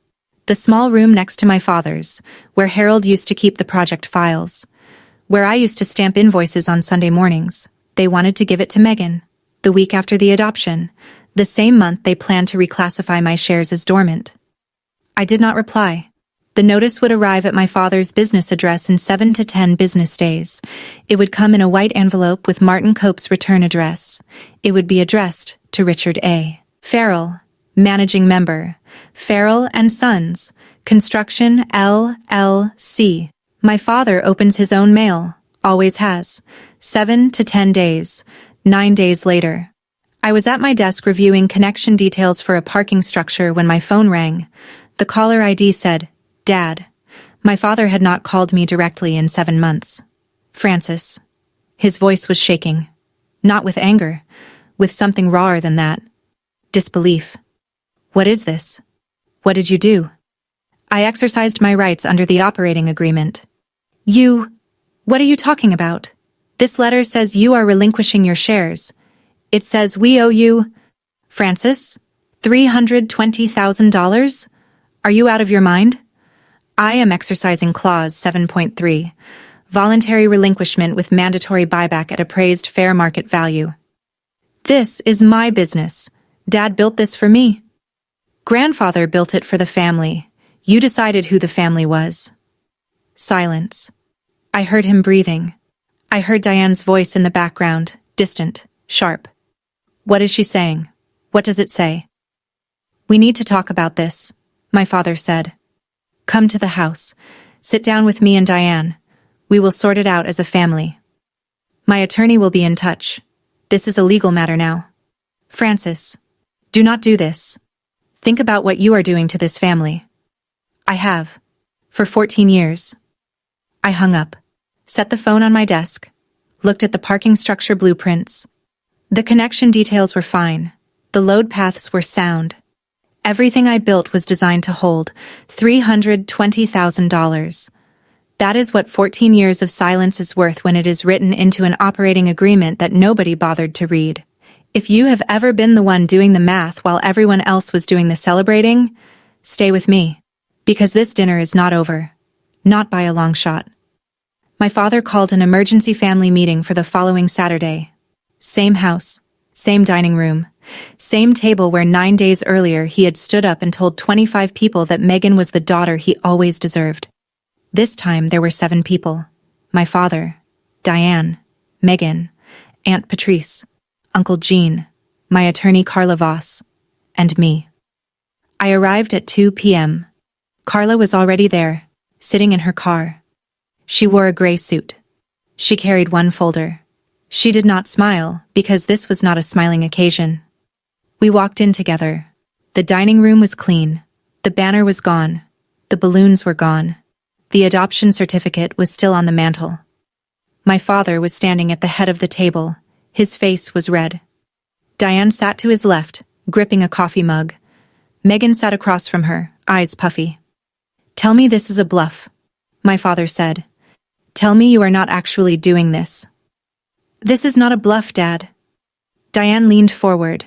The small room next to my father's, where Harold used to keep the project files. Where I used to stamp invoices on Sunday mornings. They wanted to give it to Megan. The week after the adoption. The same month they planned to reclassify my shares as dormant. I did not reply. The notice would arrive at my father's business address in 7 to 10 business days. It would come in a white envelope with Martin Cope's return address. It would be addressed to Richard A. Farrell, Managing Member, Farrell and Sons, Construction LLC. My father opens his own mail, always has. 7 to 10 days, 9 days later. I was at my desk reviewing connection details for a parking structure when my phone rang. The caller ID said, "Dad." My father had not called me directly in 7 months. "Francis." His voice was shaking. Not with anger, with something rawer than that. Disbelief. "What is this? What did you do?" "I exercised my rights under the operating agreement." "You? What are you talking about? This letter says you are relinquishing your shares. It says we owe you—" "Francis? $320,000? Are you out of your mind?" "I am exercising Clause 7.3, voluntary relinquishment with mandatory buyback at appraised fair market value. This is my business. Dad built this for me. Grandfather built it for the family. You decided who the family was." Silence. I heard him breathing. I heard Diane's voice in the background, distant, sharp. "What is she saying? What does it say?" "We need to talk about this," my father said. "Come to the house. Sit down with me and Diane. We will sort it out as a family. My attorney will be in touch. This is a legal matter now. Francis, do not do this. Think about what you are doing to this family." "I have. For 14 years. I hung up, set the phone on my desk, looked at the parking structure blueprints. The connection details were fine. The load paths were sound. Everything I built was designed to hold $320,000. That is what 14 years of silence is worth when it is written into an operating agreement that nobody bothered to read. If you have ever been the one doing the math while everyone else was doing the celebrating, stay with me. Because this dinner is not over. Not by a long shot. My father called an emergency family meeting for the following Saturday. Same house, same dining room, same table where 9 days earlier he had stood up and told 25 people that Megan was the daughter he always deserved. This time there were 7 people. My father, Diane, Megan, Aunt Patrice, Uncle Gene, my attorney Carla Voss, and me. I arrived at 2 p.m. Carla was already there, sitting in her car. She wore a gray suit. She carried one folder. She did not smile, because this was not a smiling occasion. We walked in together. The dining room was clean. The banner was gone. The balloons were gone. The adoption certificate was still on the mantel. My father was standing at the head of the table. His face was red. Diane sat to his left, gripping a coffee mug. Megan sat across from her, eyes puffy. "Tell me this is a bluff," my father said. "Tell me you are not actually doing this." "This is not a bluff, Dad." Diane leaned forward.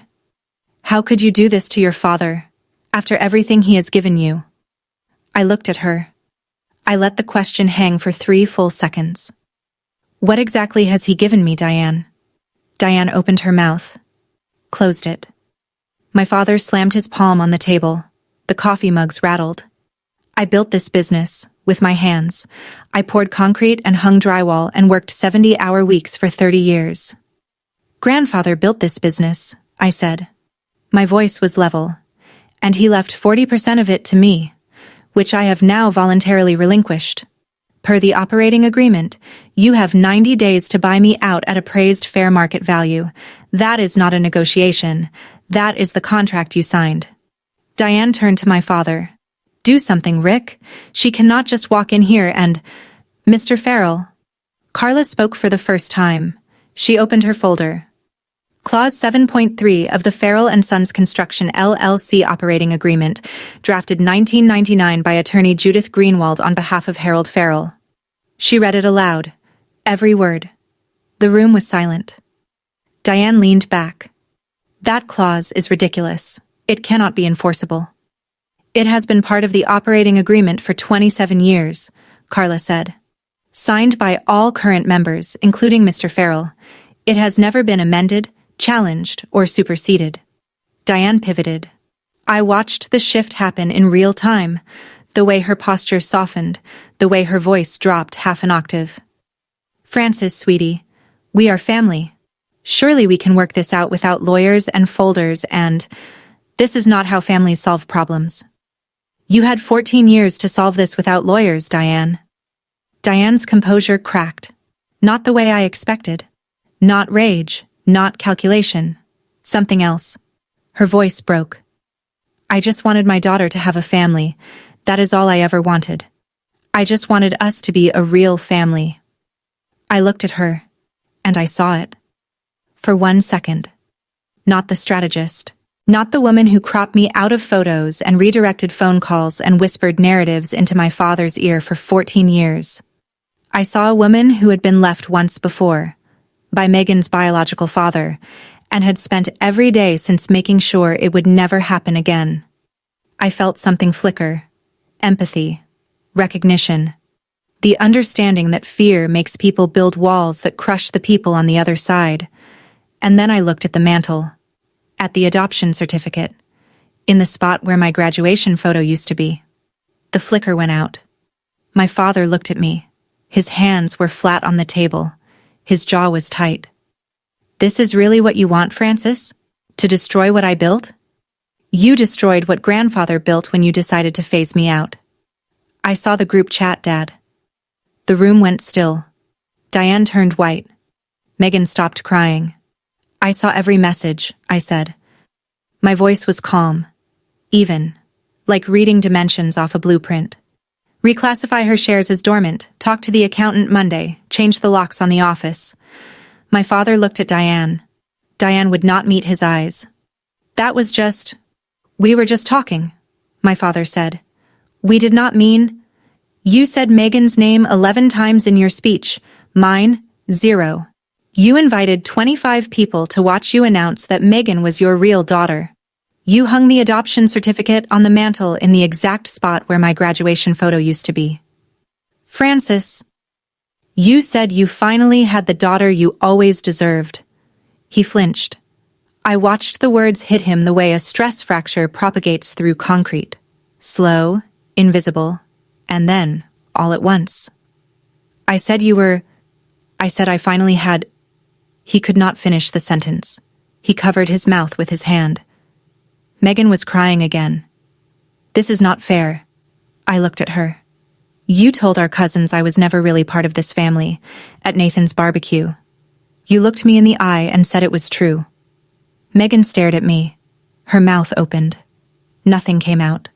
"How could you do this to your father, after everything he has given you?" I looked at her. I let the question hang for 3 full seconds. "What exactly has he given me, Diane?" Diane opened her mouth, closed it. My father slammed his palm on the table. The coffee mugs rattled. "I built this business, with my hands. I poured concrete and hung drywall and worked 70-hour weeks for 30 years. Grandfather built this business," I said. My voice was level. "And he left 40% of it to me, which I have now voluntarily relinquished. Per the operating agreement, you have 90 days to buy me out at appraised fair market value. That is not a negotiation. That is the contract you signed." Diane turned to my father. "Do something, Rick. She cannot just walk in here and—" "Mr. Farrell." Carla spoke for the first time. She opened her folder. Clause 7.3 of the Farrell & Sons Construction LLC Operating Agreement, drafted 1999 by attorney Judith Greenwald on behalf of Harold Farrell. She read it aloud, every word. The room was silent. Diane leaned back. "That clause is ridiculous. It cannot be enforceable." "It has been part of the operating agreement for 27 years, Carla said. "Signed by all current members, including Mr. Farrell. It has never been amended, challenged, or superseded." Diane pivoted. I watched the shift happen in real time, the way her posture softened, the way her voice dropped half an octave. "Francis, sweetie, we are family. Surely we can work this out without lawyers and folders and— this is not how families solve problems." "You had 14 years to solve this without lawyers, Diane." Diane's composure cracked. Not the way I expected. Not rage, not calculation. Something else. Her voice broke. "I just wanted my daughter to have a family. That is all I ever wanted. I just wanted us to be a real family." I looked at her, and I saw it. For 1 second. Not the strategist. Not the woman who cropped me out of photos and redirected phone calls and whispered narratives into my father's ear for 14 years. I saw a woman who had been left once before, by Megan's biological father, and had spent every day since making sure it would never happen again. I felt something flicker. Empathy. Recognition. The understanding that fear makes people build walls that crush the people on the other side. And then I looked at the mantel. At the adoption certificate. In the spot where my graduation photo used to be. The flicker went out. My father looked at me. His hands were flat on the table. His jaw was tight. "This is really what you want, Francis? To destroy what I built? You destroyed what grandfather built when you decided to phase me out." I saw the group chat, Dad. The room went still. Diane turned white. Megan stopped crying. "I saw every message," I said. My voice was calm, even, like reading dimensions off a blueprint. "Reclassify her shares as dormant, talk to the accountant Monday, change the locks on the office." My father looked at Diane. Diane would not meet his eyes. We were just talking," my father said. "We did not mean— You said Megan's name 11 times in your speech, mine, 0. You invited 25 people to watch you announce that Megan was your real daughter. You hung the adoption certificate on the mantel in the exact spot where my graduation photo used to be. Francis, you said you finally had the daughter you always deserved." He flinched. I watched the words hit him the way a stress fracture propagates through concrete. Slow, invisible, and then, all at once. I said I finally had— He could not finish the sentence. He covered his mouth with his hand. Megan was crying again. This is not fair. I looked at her. You told our cousins I was never really part of this family, at Nathan's barbecue. You looked me in the eye and said it was true. Megan stared at me. Her mouth opened. Nothing came out.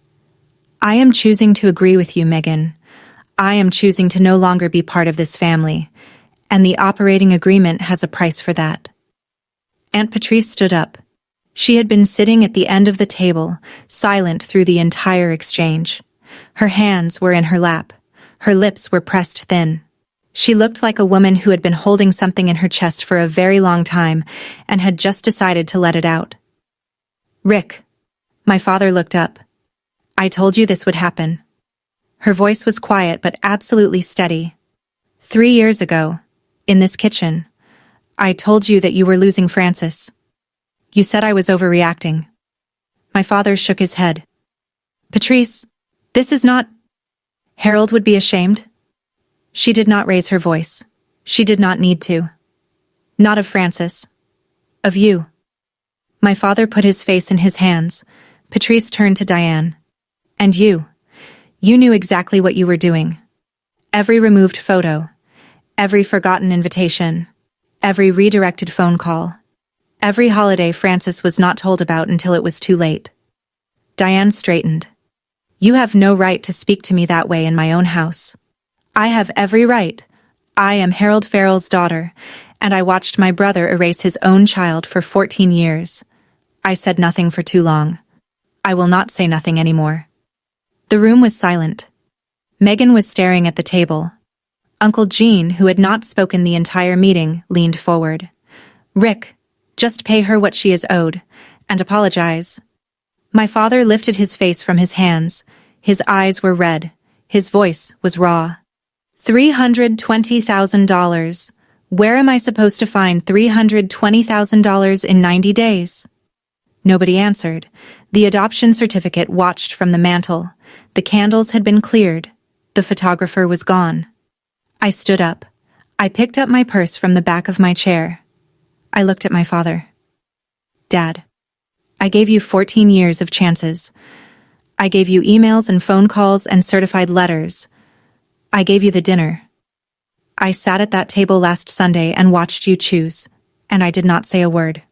I am choosing to agree with you, Megan. I am choosing to no longer be part of this family, and the operating agreement has a price for that. Aunt Patrice stood up. She had been sitting at the end of the table, silent through the entire exchange. Her hands were in her lap. Her lips were pressed thin. She looked like a woman who had been holding something in her chest for a very long time and had just decided to let it out. Rick. My father looked up. I told you this would happen. Her voice was quiet but absolutely steady. 3 years ago, in this kitchen, I told you that you were losing Francis. You said I was overreacting. My father shook his head. Patrice, this is not... Harold would be ashamed. She did not raise her voice. She did not need to. Not of Francis. Of you. My father put his face in his hands. Patrice turned to Diane. And you. You knew exactly what you were doing. Every removed photo. Every forgotten invitation. Every redirected phone call. Every holiday Francis was not told about until it was too late. Diane straightened. You have no right to speak to me that way in my own house. I have every right. I am Harold Farrell's daughter, and I watched my brother erase his own child for 14 years. I said nothing for too long. I will not say nothing anymore. The room was silent. Megan was staring at the table. Uncle Gene, who had not spoken the entire meeting, leaned forward. Rick, just pay her what she is owed, and apologize. My father lifted his face from his hands. His eyes were red. His voice was raw. $320,000. Where am I supposed to find $320,000 in 90 days? Nobody answered. The adoption certificate watched from the mantel. The candles had been cleared. The photographer was gone. I stood up. I picked up my purse from the back of my chair. I looked at my father. Dad, I gave you 14 years of chances. I gave you emails and phone calls and certified letters. I gave you the dinner. I sat at that table last Sunday and watched you choose, and I did not say a word.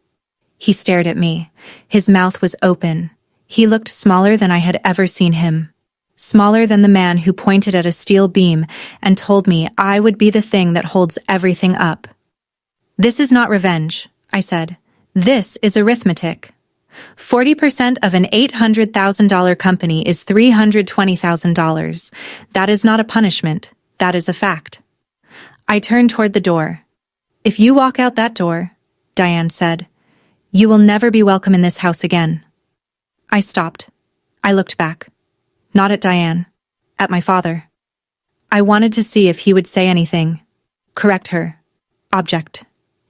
He stared at me. His mouth was open. He looked smaller than I had ever seen him. Smaller than the man who pointed at a steel beam and told me I would be the thing that holds everything up. This is not revenge, I said. This is arithmetic. 40% of an $800,000 company is $320,000. That is not a punishment. That is a fact. I turned toward the door. If you walk out that door, Diane said, you will never be welcome in this house again. I stopped. I looked back. Not at Diane. At my father. I wanted to see if he would say anything. Correct her. Object.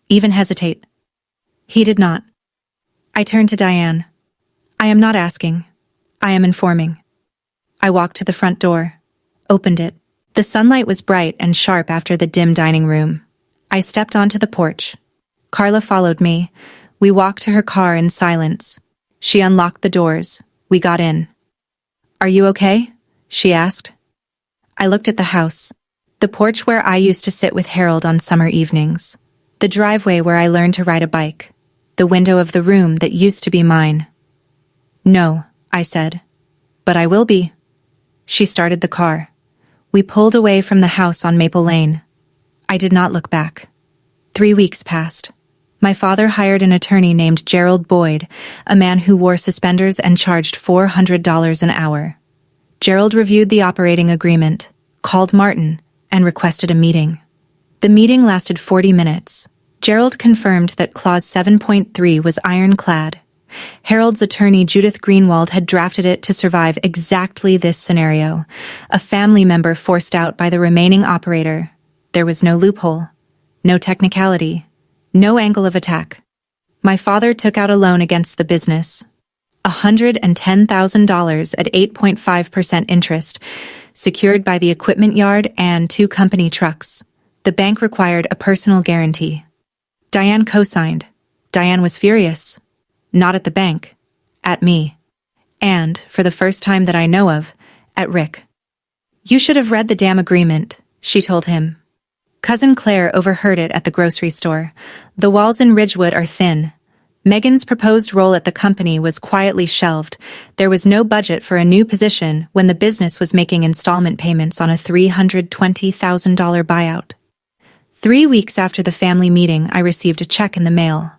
Even hesitate. He did not. I turned to Diane. I am not asking. I am informing. I walked to the front door. Opened it. The sunlight was bright and sharp after the dim dining room. I stepped onto the porch. Carla followed me. We walked to her car in silence. She unlocked the doors. We got in. Are you okay? She asked. I looked at the house. The porch where I used to sit with Harold on summer evenings. The driveway where I learned to ride a bike. The window of the room that used to be mine. No, I said. But I will be. She started the car. We pulled away from the house on Maple Lane. I did not look back. 3 weeks passed. My father hired an attorney named Gerald Boyd, a man who wore suspenders and charged $400 an hour. Gerald reviewed the operating agreement, called Martin, and requested a meeting. The meeting lasted 40 minutes. Gerald confirmed that Clause 7.3 was ironclad. Harold's attorney Judith Greenwald had drafted it to survive exactly this scenario. A family member forced out by the remaining operator. There was no loophole, no technicality, no angle of attack. My father took out a loan against the business. $110,000 at 8.5% interest, secured by the equipment yard and 2 company trucks. The bank required a personal guarantee. Diane co-signed. Diane was furious. Not at the bank. At me. And, for the first time that I know of, at Rick. You should have read the damn agreement, she told him. Cousin Claire overheard it at the grocery store. The walls in Ridgewood are thin. Megan's proposed role at the company was quietly shelved. There was no budget for a new position when the business was making installment payments on a $320,000 buyout. 3 weeks after the family meeting, I received a check in the mail.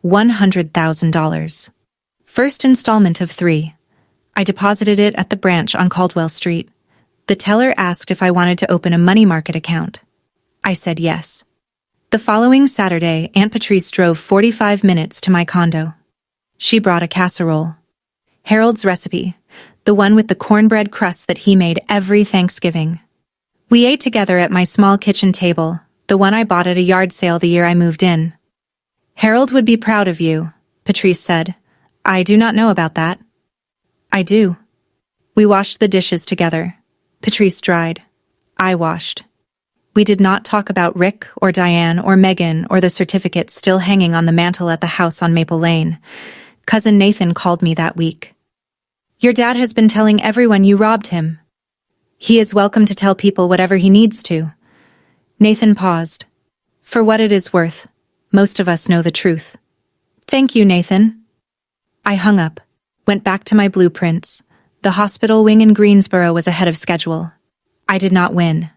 $100,000. First installment of 3. I deposited it at the branch on Caldwell Street. The teller asked if I wanted to open a money market account. I said yes. The following Saturday, Aunt Patrice drove 45 minutes to my condo. She brought a casserole. Harold's recipe, the one with the cornbread crust that he made every Thanksgiving. We ate together at my small kitchen table, the one I bought at a yard sale the year I moved in. Harold would be proud of you, Patrice said. I do not know about that. I do. We washed the dishes together. Patrice dried. I washed. We did not talk about Rick or Diane or Megan or the certificate still hanging on the mantel at the house on Maple Lane. Cousin Nathan called me that week. Your dad has been telling everyone you robbed him. He is welcome to tell people whatever he needs to. Nathan paused. For what it is worth, most of us know the truth. Thank you, Nathan. I hung up, went back to my blueprints. The hospital wing in Greensboro was ahead of schedule. I did not win.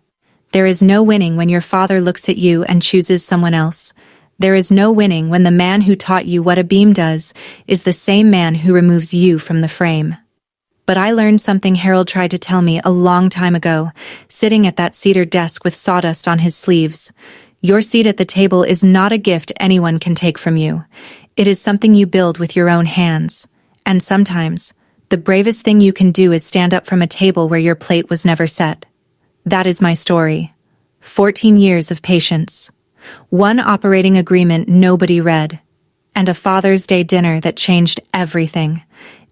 There is no winning when your father looks at you and chooses someone else. There is no winning when the man who taught you what a beam does is the same man who removes you from the frame. But I learned something Harold tried to tell me a long time ago, sitting at that cedar desk with sawdust on his sleeves. Your seat at the table is not a gift anyone can take from you. It is something you build with your own hands. And sometimes, the bravest thing you can do is stand up from a table where your plate was never set. That is my story. 14 years of patience. One operating agreement nobody read. And a Father's Day dinner that changed everything.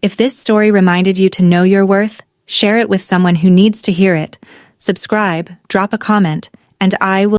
If this story reminded you to know your worth, share it with someone who needs to hear it. Subscribe, drop a comment, and I will